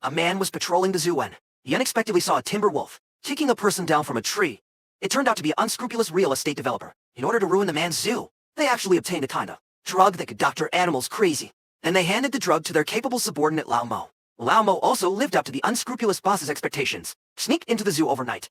A man was patrolling the zoo when he unexpectedly saw a timber wolf kicking a person down from a tree. It turned out to be an unscrupulous real estate developer. In order to ruin the man's zoo, they actually obtained a kind of drug that could doctor animals crazy, and they handed the drug to their capable subordinate Lao Mo. Lao Mo also lived up to the unscrupulous boss's expectations, sneaked into the zoo overnight,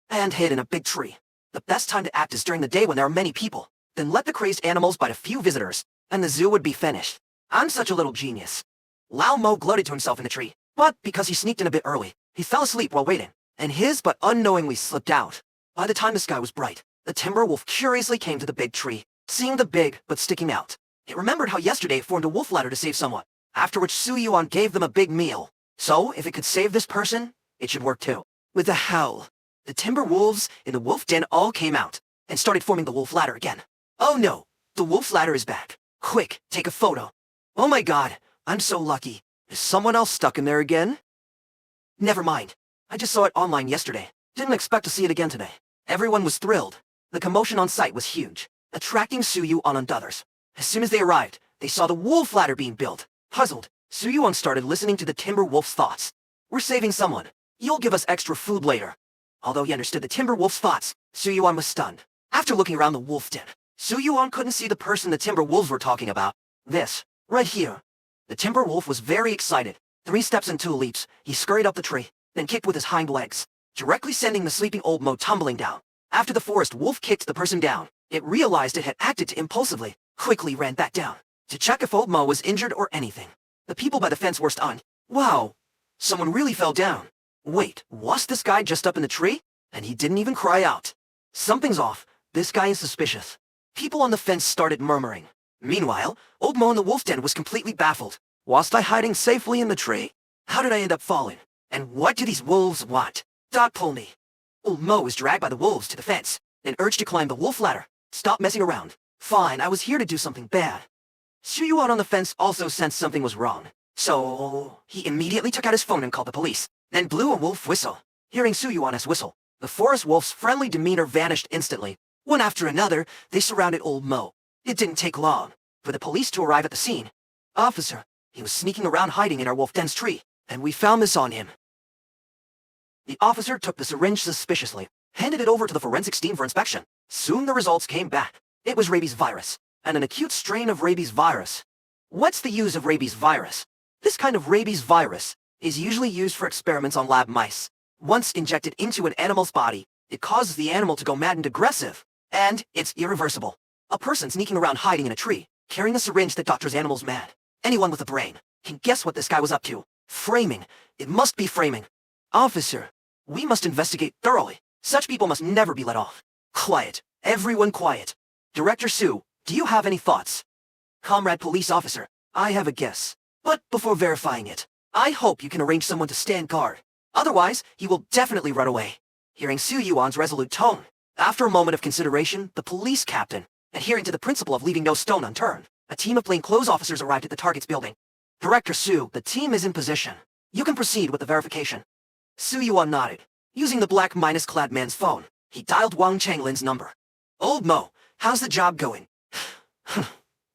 and hid in a big tree. The best time to act is during the day when there are many people. Then let the crazed animals bite a few visitors, and the zoo would be finished. I'm such a little genius. Lao Mo gloated to himself in the tree, but because he sneaked in a bit early, he fell asleep while waiting, and his but unknowingly slipped out. By the time the sky was bright, the timber wolf curiously came to the big tree, seeing the big but sticking out. It remembered how yesterday it formed a wolf ladder to save someone, after which Su Yuan gave them a big meal. So, if it could save this person, it should work too. With a howl, the timber wolves in the wolf den all came out, and started forming the wolf ladder again. Oh no, the wolf ladder is back. Quick, take a photo. Oh my god, I'm so lucky. Is someone else stuck in there again? Never mind. I just saw it online yesterday. Didn't expect to see it again today. Everyone was thrilled. The commotion on site was huge, attracting Su Yuan and others. As soon as they arrived, they saw the wolf ladder being built. Puzzled, Su Yuan started listening to the timber wolf's thoughts. We're saving someone. You'll give us extra food later. Although he understood the timber wolf's thoughts, Su Yuan was stunned. After looking around the wolf den, Su Yuan couldn't see the person the timber wolves were talking about. This, right here. The timber wolf was very excited. 3 steps and 2 leaps, he scurried up the tree, then kicked with his hind legs, directly sending the sleeping old Mo tumbling down. After the forest wolf kicked the person down, it realized it had acted too impulsively, quickly ran back down, to check if old Mo was injured or anything. The people by the fence were stunned. Wow, someone really fell down. Wait, was this guy just up in the tree? And he didn't even cry out. Something's off, this guy is suspicious. People on the fence started murmuring. Meanwhile, old Mo in the wolf den was completely baffled. Was I hiding safely in the tree? How did I end up falling? And what do these wolves want? Don't pull me. Old Mo was dragged by the wolves to the fence, then urged to climb the wolf ladder. Stop messing around. Fine, I was here to do something bad. Su Yuan on the fence also sensed something was wrong. So, he immediately took out his phone and called the police, then blew a wolf whistle. Hearing Su Yuan's whistle, the forest wolf's friendly demeanor vanished instantly. One after another, they surrounded old Mo. It didn't take long for the police to arrive at the scene. Officer, he was sneaking around hiding in our wolf den's tree, and we found this on him. The officer took the syringe suspiciously, handed it over to the forensics team for inspection. Soon the results came back. It was rabies virus, and an acute strain of rabies virus. What's the use of rabies virus? This kind of rabies virus is usually used for experiments on lab mice. Once injected into an animal's body, it causes the animal to go mad and aggressive, and it's irreversible. A person sneaking around hiding in a tree, carrying a syringe that doctors animals mad. Anyone with a brain can guess what this guy was up to. Framing. It must be framing. Officer, we must investigate thoroughly. Such people must never be let off. Quiet. Everyone quiet. Director Su, do you have any thoughts? Comrade Police Officer, I have a guess. But before verifying it, I hope you can arrange someone to stand guard. Otherwise, he will definitely run away. Hearing Su Yuan's resolute tone, after a moment of consideration, the police captain, adhering to the principle of leaving no stone unturned, a team of plainclothes officers arrived at the target's building. Director Su, the team is in position. You can proceed with the verification. Su Yuan nodded. Using the black minus-clad man's phone, he dialed Wang Changlin's number. Old Mo, how's the job going?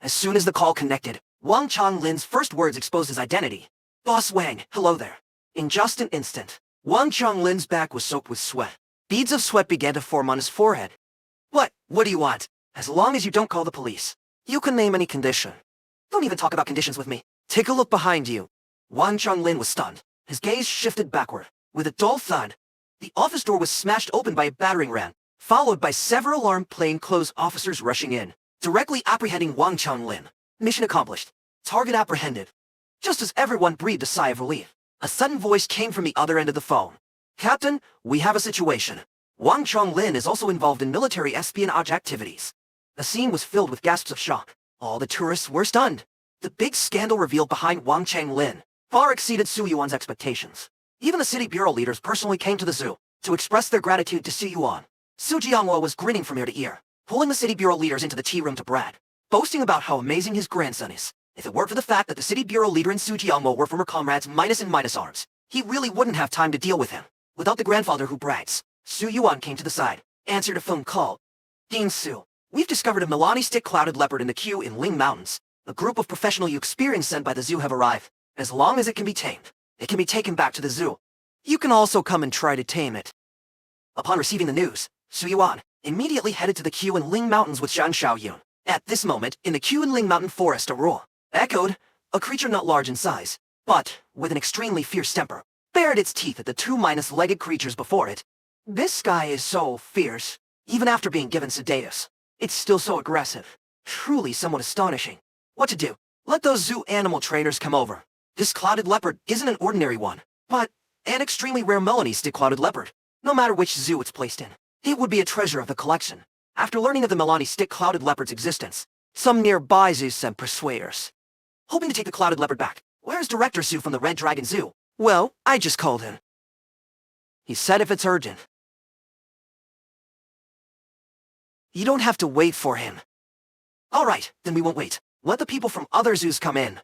As soon as the call connected, Wang Changlin's first words exposed his identity. Boss Wang, hello there. In just an instant, Wang Changlin's back was soaked with sweat. Beads of sweat began to form on his forehead. What do you want? As long as you don't call the police. You can name any condition. Don't even talk about conditions with me. Take a look behind you. Wang Changlin was stunned. His gaze shifted backward. With a dull thud, the office door was smashed open by a battering ram, followed by several armed plainclothes officers rushing in, directly apprehending Wang Changlin. Mission accomplished. Target apprehended. Just as everyone breathed a sigh of relief, a sudden voice came from the other end of the phone. Captain, we have a situation. Wang Changlin is also involved in military espionage activities. The scene was filled with gasps of shock. All the tourists were stunned. The big scandal revealed behind Wang Changlin far exceeded Su Yuan's expectations. Even the city bureau leaders personally came to the zoo to express their gratitude to Su Yuan. Su Jianghua was grinning from ear to ear, pulling the city bureau leaders into the tea room to brag, boasting about how amazing his grandson is. If it weren't for the fact that the city bureau leader and Su Jianghua were former comrades minus and minus arms, he really wouldn't have time to deal with him. Without the grandfather who brags, Su Yuan came to the side, answered a phone call. Dean Su, we've discovered a Milani stick-clouded leopard in the queue in Ling Mountains. A group of professional experience sent by the zoo have arrived. As long as it can be tamed, It can be taken back to the zoo. You can also come and try to tame it. Upon receiving the news, Su Yuan immediately headed to the Qianling Mountains with Zhang Xiaoyun. At this moment, in the Qianling Mountain Forest, a roar echoed. A creature not large in size, but with an extremely fierce temper, bared its teeth at the two minus-legged creatures before it. This guy is so fierce, even after being given Sedaeus. It's still so aggressive. Truly somewhat astonishing. What to do? Let those zoo animal trainers come over. This clouded leopard isn't an ordinary one, but an extremely rare melanistic clouded leopard. No matter which zoo it's placed in, it would be a treasure of the collection. After learning of the melanistic clouded leopard's existence, some nearby zoos sent persuaders, hoping to take the clouded leopard back. Where's Director Su from the Red Dragon Zoo? Well, I just called him. He said if it's urgent. You don't have to wait for him. All right, then we won't wait. Let the people from other zoos come in.